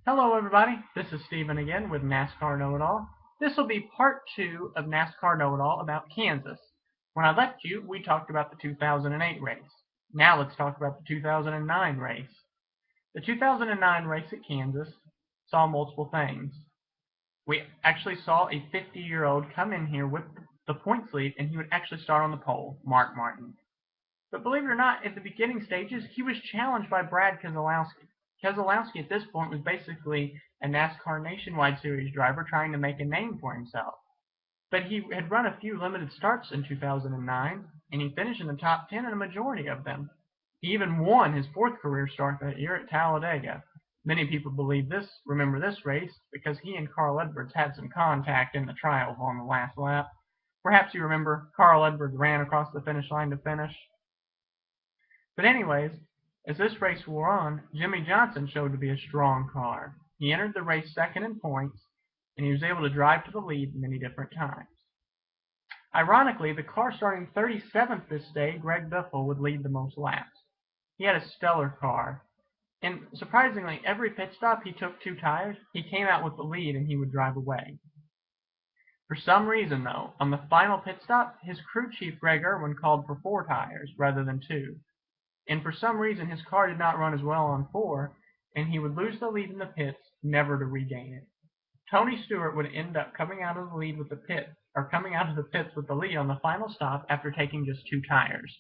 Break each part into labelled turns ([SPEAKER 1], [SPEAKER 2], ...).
[SPEAKER 1] Hello everybody, this is Steven again with NASCAR Know-It-All. This will be part 2 of NASCAR Know-It-All about Kansas. When I left you, we talked about the 2008 race. Now let's talk about the 2009 race. The 2009 race at Kansas saw multiple things. We actually saw a 50-year-old come in here with the points lead, and he would actually start on the pole, Mark Martin. But believe it or not, at the beginning stages, he was challenged by Brad Keselowski. Keselowski at this point was basically a NASCAR Nationwide Series driver trying to make a name for himself. But he had run a few limited starts in 2009, and he finished in the top 10 in a majority of them. He even won his 4th career start that year at Talladega. Many people remember this race because he and Carl Edwards had some contact in the trials on the last lap. Perhaps you remember Carl Edwards ran across the finish line to finish. But anyways, as this race wore on, Jimmie Johnson showed to be a strong car. He entered the race second in points, and he was able to drive to the lead many different times. Ironically, the car starting 37th this day, Greg Biffle, would lead the most laps. He had a stellar car, and surprisingly, every pit stop he took 2 tires, he came out with the lead and he would drive away. For some reason, though, on the final pit stop, his crew chief Greg Irwin called for 4 tires rather than 2. And for some reason his car did not run as well on 4, and he would lose the lead in the pits, never to regain it. Tony Stewart would end up coming out of the pits with the lead on the final stop after taking just 2 tires.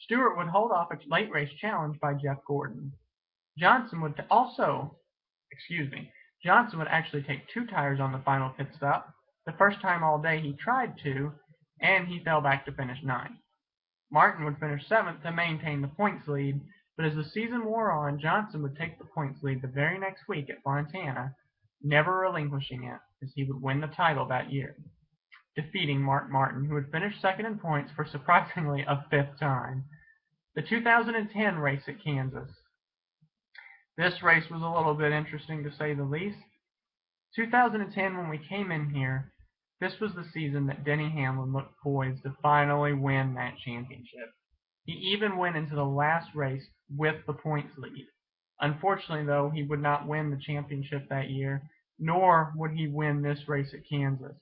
[SPEAKER 1] Stewart would hold off a late race challenge by Jeff Gordon. Johnson would actually take 2 tires on the final pit stop, the first time all day he tried to, and he fell back to finish 9th. Martin would finish 7th to maintain the points lead, but as the season wore on, Johnson would take the points lead the very next week at Fontana, never relinquishing it, as he would win the title that year, defeating Mark Martin, who would finish second in points for surprisingly a 5th time. The 2010 race at Kansas. This race was a little bit interesting to say the least. 2010, when we came in here, this was the season that Denny Hamlin looked poised to finally win that championship. He even went into the last race with the points lead. Unfortunately, though, he would not win the championship that year, nor would he win this race at Kansas.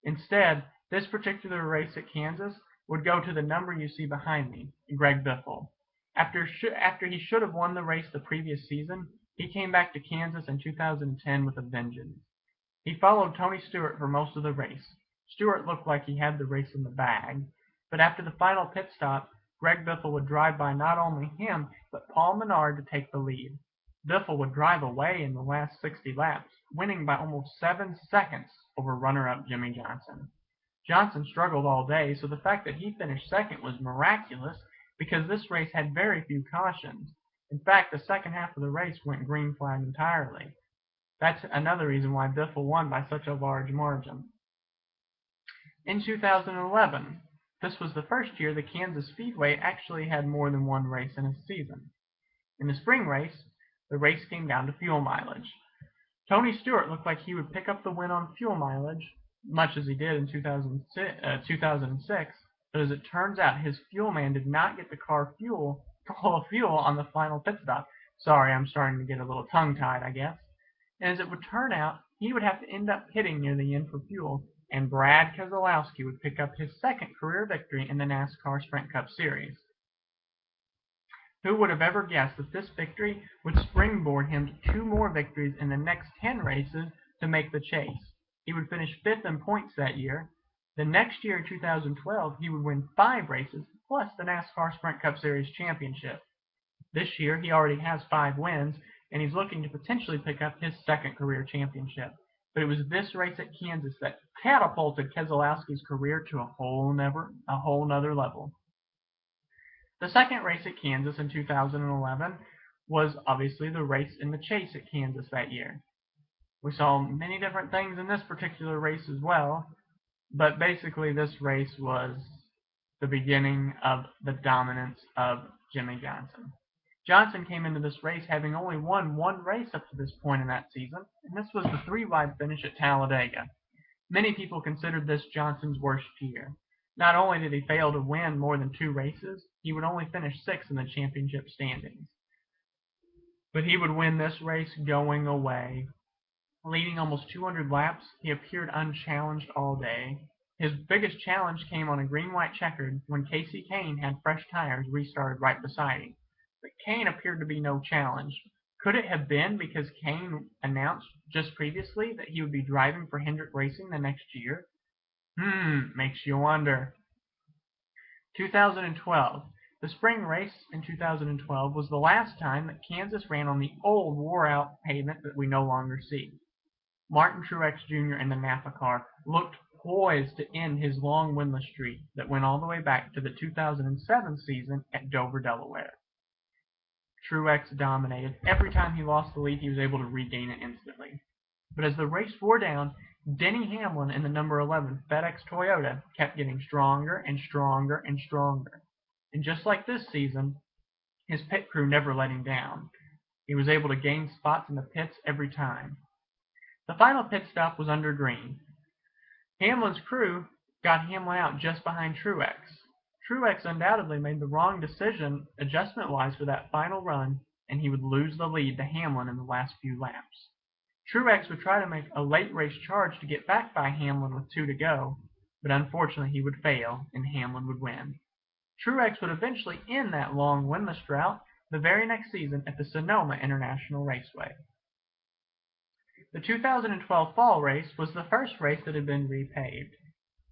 [SPEAKER 1] Instead, this particular race at Kansas would go to the number you see behind me, Greg Biffle. After he should have won the race the previous season, he came back to Kansas in 2010 with a vengeance. He followed Tony Stewart for most of the race. Stewart looked like he had the race in the bag, but after the final pit stop, Greg Biffle would drive by not only him, but Paul Menard to take the lead. Biffle would drive away in the last 60 laps, winning by almost 7 seconds over runner-up Jimmie Johnson. Johnson struggled all day, so the fact that he finished second was miraculous because this race had very few cautions. In fact, the second half of the race went green flag entirely. That's another reason why Biffle won by such a large margin. In 2011, this was the first year the Kansas Speedway actually had more than one race in a season. In the spring race, the race came down to fuel mileage. Tony Stewart looked like he would pick up the win on fuel mileage, much as he did in 2006, but as it turns out, his fuel man did not get the car full of fuel on the final pit stop. Sorry, I'm starting to get a little tongue-tied, I guess. And as it would turn out, he would have to end up pitting near the end for fuel, and Brad Keselowski would pick up his 2nd career victory in the NASCAR Sprint Cup Series. Who would have ever guessed that this victory would springboard him to 2 more victories in the next 10 races to make the chase? He would finish 5th in points that year. The next year, in 2012, he would win 5 races, plus the NASCAR Sprint Cup Series championship. This year, he already has 5 wins, and he's looking to potentially pick up his 2nd career championship. But it was this race at Kansas that catapulted Keselowski's career to a whole nother level. The second race at Kansas in 2011 was obviously the race in the chase at Kansas that year. We saw many different things in this particular race as well, but basically this race was the beginning of the dominance of Jimmie Johnson. Johnson came into this race having only won 1 race up to this point in that season, and this was the 3-wide finish at Talladega. Many people considered this Johnson's worst year. Not only did he fail to win more than 2 races, he would only finish 6th in the championship standings. But he would win this race going away. Leading almost 200 laps, he appeared unchallenged all day. His biggest challenge came on a green-white checkered when Kasey Kahne had fresh tires restarted right beside him. But Kahne appeared to be no challenge. Could it have been because Kahne announced just previously that he would be driving for Hendrick Racing the next year? Makes you wonder. 2012. The spring race in 2012 was the last time that Kansas ran on the old wore-out pavement that we no longer see. Martin Truex Jr. in the Napa car looked poised to end his long winless streak that went all the way back to the 2007 season at Dover, Delaware. Truex dominated. Every time he lost the lead, he was able to regain it instantly. But as the race wore down, Denny Hamlin in the number 11 FedEx Toyota kept getting stronger and stronger and stronger. And just like this season, his pit crew never let him down. He was able to gain spots in the pits every time. The final pit stop was under green. Hamlin's crew got Hamlin out just behind Truex. Truex undoubtedly made the wrong decision adjustment-wise for that final run, and he would lose the lead to Hamlin in the last few laps. Truex would try to make a late race charge to get back by Hamlin with 2 to go, but unfortunately he would fail, and Hamlin would win. Truex would eventually end that long winless drought the very next season at the Sonoma International Raceway. The 2012 fall race was the first race that had been repaved.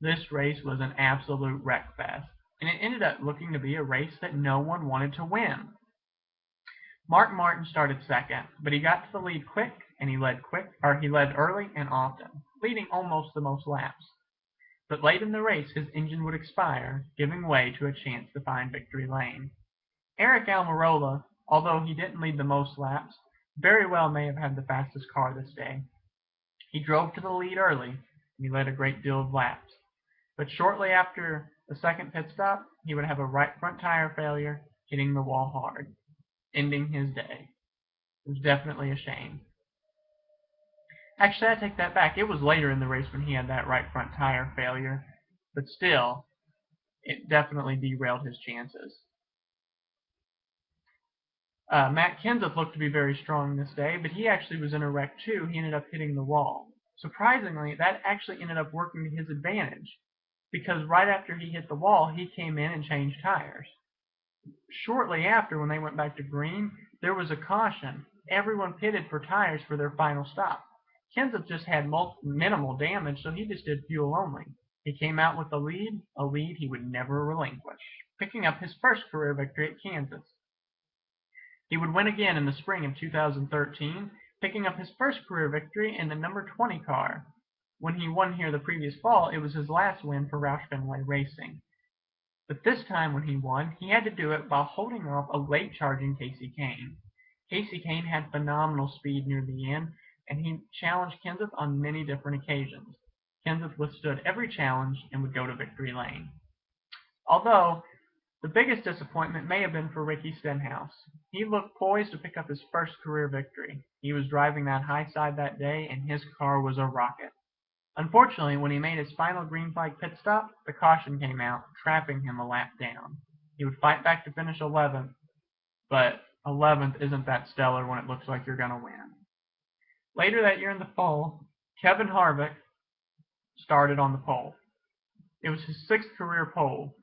[SPEAKER 1] This race was an absolute wreckfest, and it ended up looking to be a race that no one wanted to win. Mark Martin started second, but he got to the lead quick, and he led early and often, leading almost the most laps. But late in the race, his engine would expire, giving way to a chance to find victory lane. Eric Almirola, although he didn't lead the most laps, very well may have had the fastest car this day. He drove to the lead early, and he led a great deal of laps. But shortly after the second pit stop, he would have a right front tire failure, hitting the wall hard, ending his day. It was definitely a shame. Actually, I take that back. It was later in the race when he had that right front tire failure, but still, it definitely derailed his chances. Matt Kenseth looked to be very strong this day, but he actually was in a wreck too. He ended up hitting the wall. Surprisingly, that actually ended up working to his advantage, because right after he hit the wall, he came in and changed tires. Shortly after, when they went back to green, there was a caution. Everyone pitted for tires for their final stop. Kenseth just had minimal damage, so he just did fuel only. He came out with a lead he would never relinquish, picking up his first career victory at Kansas. He would win again in the spring of 2013, picking up his first career victory in the number 20 car. When he won here the previous fall, it was his last win for Roush Fenway Racing. But this time when he won, he had to do it while holding off a late charging Kasey Kahne. Kasey Kahne had phenomenal speed near the end, and he challenged Kenseth on many different occasions. Kenseth withstood every challenge and would go to victory lane. Although, the biggest disappointment may have been for Ricky Stenhouse. He looked poised to pick up his first career victory. He was driving that high side that day, and his car was a rocket. Unfortunately, when he made his final green flag pit stop, the caution came out, trapping him a lap down. He would fight back to finish 11th, but 11th isn't that stellar when it looks like you're going to win. Later that year in the fall, Kevin Harvick started on the pole. It was his 6th career pole.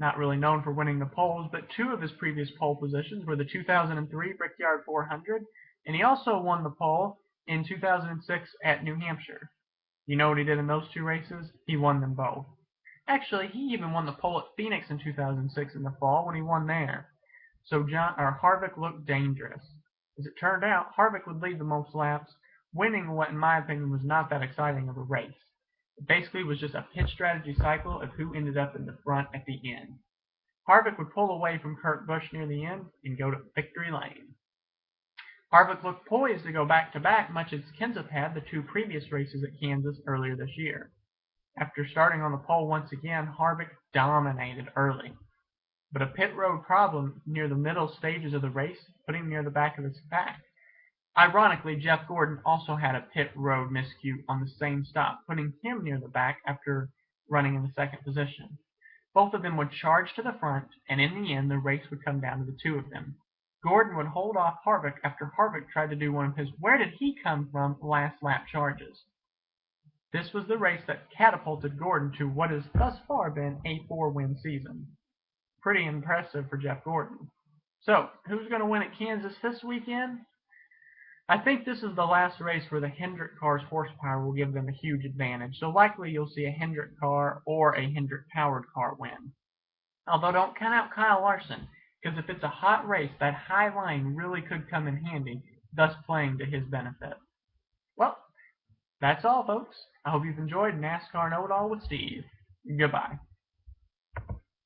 [SPEAKER 1] Not really known for winning the poles, but 2 of his previous pole positions were the 2003 Brickyard 400, and he also won the pole in 2006 at New Hampshire. You know what he did in those 2 races? He won them both. Actually, he even won the pole at Phoenix in 2006 in the fall when he won there. So Harvick looked dangerous. As it turned out, Harvick would lead the most laps, winning what in my opinion was not that exciting of a race. It basically was just a pit strategy cycle of who ended up in the front at the end. Harvick would pull away from Kurt Busch near the end and go to victory lane. Harvick looked poised to go back-to-back, much as Kenseth had the 2 previous races at Kansas earlier this year. After starting on the pole once again, Harvick dominated early. But a pit road problem near the middle stages of the race put him near the back of his pack. Ironically, Jeff Gordon also had a pit road miscue on the same stop, putting him near the back after running in the 2nd position. Both of them would charge to the front, and in the end, the race would come down to the 2 of them. Gordon would hold off Harvick after Harvick tried to do one of his "where did he come from" last lap charges. This was the race that catapulted Gordon to what has thus far been a 4-win season. Pretty impressive for Jeff Gordon. So, who's going to win at Kansas this weekend? I think this is the last race where the Hendrick car's horsepower will give them a huge advantage, so likely you'll see a Hendrick car or a Hendrick powered car win. Although don't count out Kyle Larson, because if it's a hot race, that high line really could come in handy, thus playing to his benefit. Well, that's all, folks. I hope you've enjoyed NASCAR Know-It-All with Steve. Goodbye.